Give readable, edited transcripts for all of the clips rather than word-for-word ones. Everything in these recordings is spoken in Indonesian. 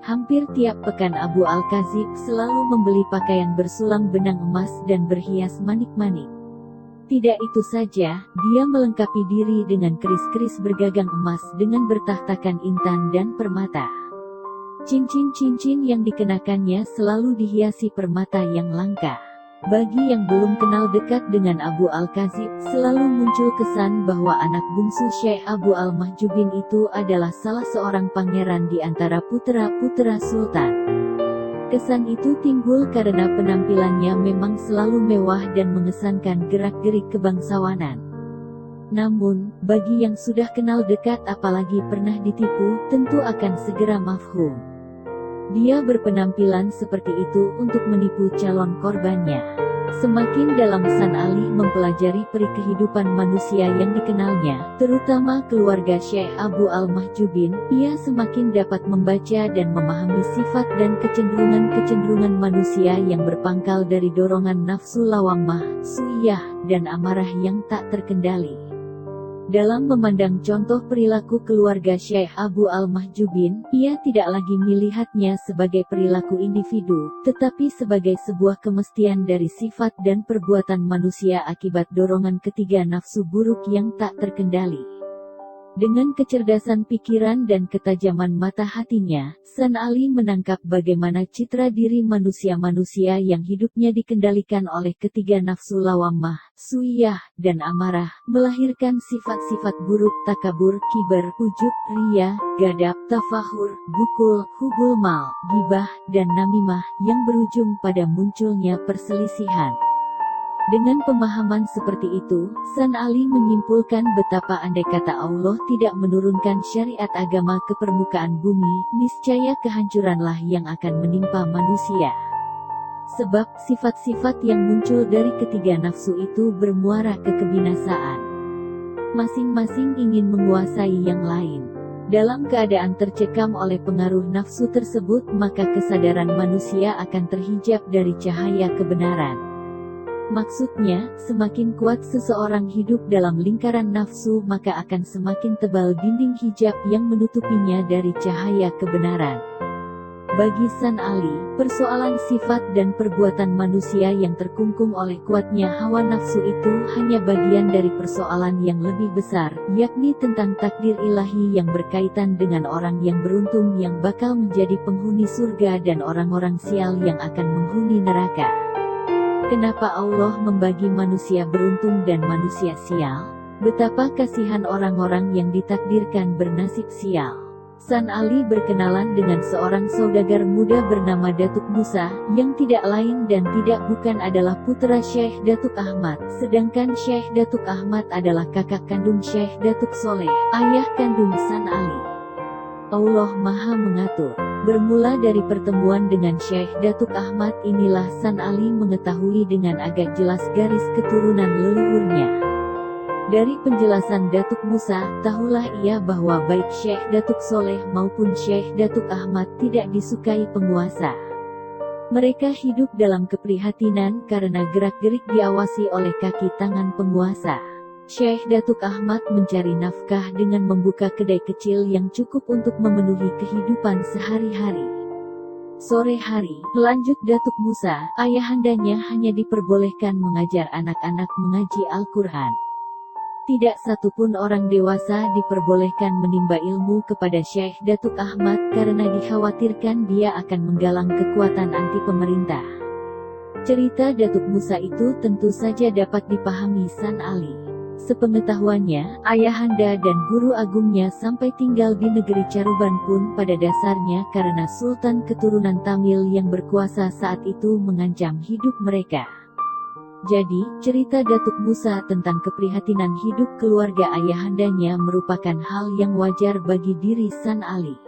Hampir tiap pekan Abu Al-Kazib selalu membeli pakaian bersulam benang emas dan berhias manik-manik. Tidak itu saja, dia melengkapi diri dengan keris-keris bergagang emas dengan bertahtakan intan dan permata. Cincin-cincin yang dikenakannya selalu dihiasi permata yang langka. Bagi yang belum kenal dekat dengan Abu Al-Kazib, selalu muncul kesan bahwa anak bungsu Syekh Abu Al-Mahjubin itu adalah salah seorang pangeran di antara putera-putera sultan. Kesan itu timbul karena penampilannya memang selalu mewah dan mengesankan gerak-gerik kebangsawanan. Namun, bagi yang sudah kenal dekat apalagi pernah ditipu, tentu akan segera mafhum. Dia berpenampilan seperti itu untuk menipu calon korbannya. Semakin dalam San Ali mempelajari peri kehidupan manusia yang dikenalnya, terutama keluarga Syekh Abu Al-Mahjubin, ia semakin dapat membaca dan memahami sifat dan kecenderungan-kecenderungan manusia yang berpangkal dari dorongan nafsu lawamah, suiyah, dan amarah yang tak terkendali. Dalam memandang contoh perilaku keluarga Syekh Abu Al-Mahjubin, ia tidak lagi melihatnya sebagai perilaku individu, tetapi sebagai sebuah kemestian dari sifat dan perbuatan manusia akibat dorongan ketiga nafsu buruk yang tak terkendali. Dengan kecerdasan pikiran dan ketajaman mata hatinya, San Ali menangkap bagaimana citra diri manusia-manusia yang hidupnya dikendalikan oleh ketiga nafsu lawamah, suiyah, dan amarah, melahirkan sifat-sifat buruk takabur, kibar, ujub, riya, gadab, tafahur, bukul, hubul mal, gibah, dan namimah, yang berujung pada munculnya perselisihan. Dengan pemahaman seperti itu, San Ali menyimpulkan betapa andai kata Allah tidak menurunkan syariat agama ke permukaan bumi, niscaya kehancuranlah yang akan menimpa manusia. Sebab, sifat-sifat yang muncul dari ketiga nafsu itu bermuara ke kebinasaan. Masing-masing ingin menguasai yang lain. Dalam keadaan tercekam oleh pengaruh nafsu tersebut, maka kesadaran manusia akan terhijab dari cahaya kebenaran. Maksudnya, semakin kuat seseorang hidup dalam lingkaran nafsu maka akan semakin tebal dinding hijab yang menutupinya dari cahaya kebenaran. Bagi San Ali, persoalan sifat dan perbuatan manusia yang terkungkung oleh kuatnya hawa nafsu itu hanya bagian dari persoalan yang lebih besar, yakni tentang takdir ilahi yang berkaitan dengan orang yang beruntung yang bakal menjadi penghuni surga dan orang-orang sial yang akan menghuni neraka. Kenapa Allah membagi manusia beruntung dan manusia sial? Betapa kasihan orang-orang yang ditakdirkan bernasib sial. San Ali berkenalan dengan seorang saudagar muda bernama Datuk Musa, yang tidak lain dan tidak bukan adalah putra Syekh Datuk Ahmad, sedangkan Syekh Datuk Ahmad adalah kakak kandung Syekh Datuk Soleh, ayah kandung San Ali. Allah Maha Mengatur. Bermula dari pertemuan dengan Syekh Datuk Ahmad inilah San Ali mengetahui dengan agak jelas garis keturunan leluhurnya. Dari penjelasan Datuk Musa, tahulah ia bahwa baik Syekh Datuk Soleh maupun Syekh Datuk Ahmad tidak disukai penguasa. Mereka hidup dalam keprihatinan karena gerak-gerik diawasi oleh kaki tangan penguasa. Syekh Datuk Ahmad mencari nafkah dengan membuka kedai kecil yang cukup untuk memenuhi kehidupan sehari-hari. Sore hari, lanjut Datuk Musa, ayahandanya hanya diperbolehkan mengajar anak-anak mengaji Al-Quran. Tidak satupun orang dewasa diperbolehkan menimba ilmu kepada Syekh Datuk Ahmad karena dikhawatirkan dia akan menggalang kekuatan anti pemerintah. Cerita Datuk Musa itu tentu saja dapat dipahami San Ali. Sepengetahuannya, ayahanda dan guru agungnya sampai tinggal di negeri Caruban pun pada dasarnya karena Sultan keturunan Tamil yang berkuasa saat itu mengancam hidup mereka. Jadi, cerita Datuk Musa tentang keprihatinan hidup keluarga ayahandanya merupakan hal yang wajar bagi diri San Ali.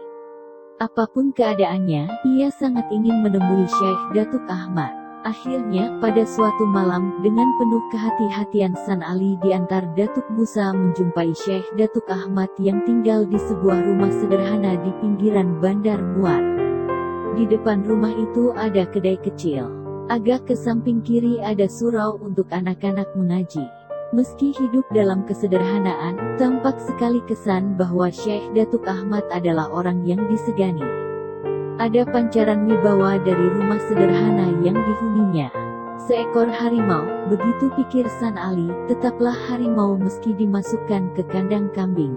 Apapun keadaannya, ia sangat ingin menemui Syekh Datuk Ahmad. Akhirnya, pada suatu malam, dengan penuh kehati-hatian San Ali diantar Datuk Musa menjumpai Syekh Datuk Ahmad yang tinggal di sebuah rumah sederhana di pinggiran Bandar Muar. Di depan rumah itu ada kedai kecil. Agak ke samping kiri ada surau untuk anak-anak mengaji. Meski hidup dalam kesederhanaan, tampak sekali kesan bahwa Syekh Datuk Ahmad adalah orang yang disegani. Ada pancaran wibawa dari rumah sederhana yang dihuninya. Seekor harimau, begitu pikir San Ali, tetaplah harimau meski dimasukkan ke kandang kambing.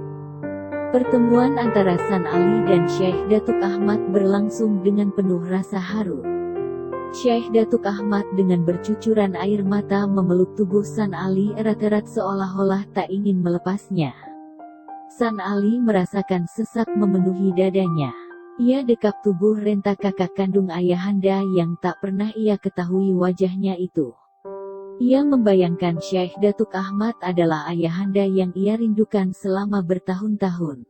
Pertemuan antara San Ali dan Syekh Datuk Ahmad berlangsung dengan penuh rasa haru. Syekh Datuk Ahmad dengan bercucuran air mata memeluk tubuh San Ali erat-erat seolah-olah tak ingin melepasnya. San Ali merasakan sesak memenuhi dadanya. Ia dekap tubuh renta kakak kandung ayahanda yang tak pernah ia ketahui wajahnya itu. Ia membayangkan Syekh Datuk Ahmad adalah ayahanda yang ia rindukan selama bertahun-tahun.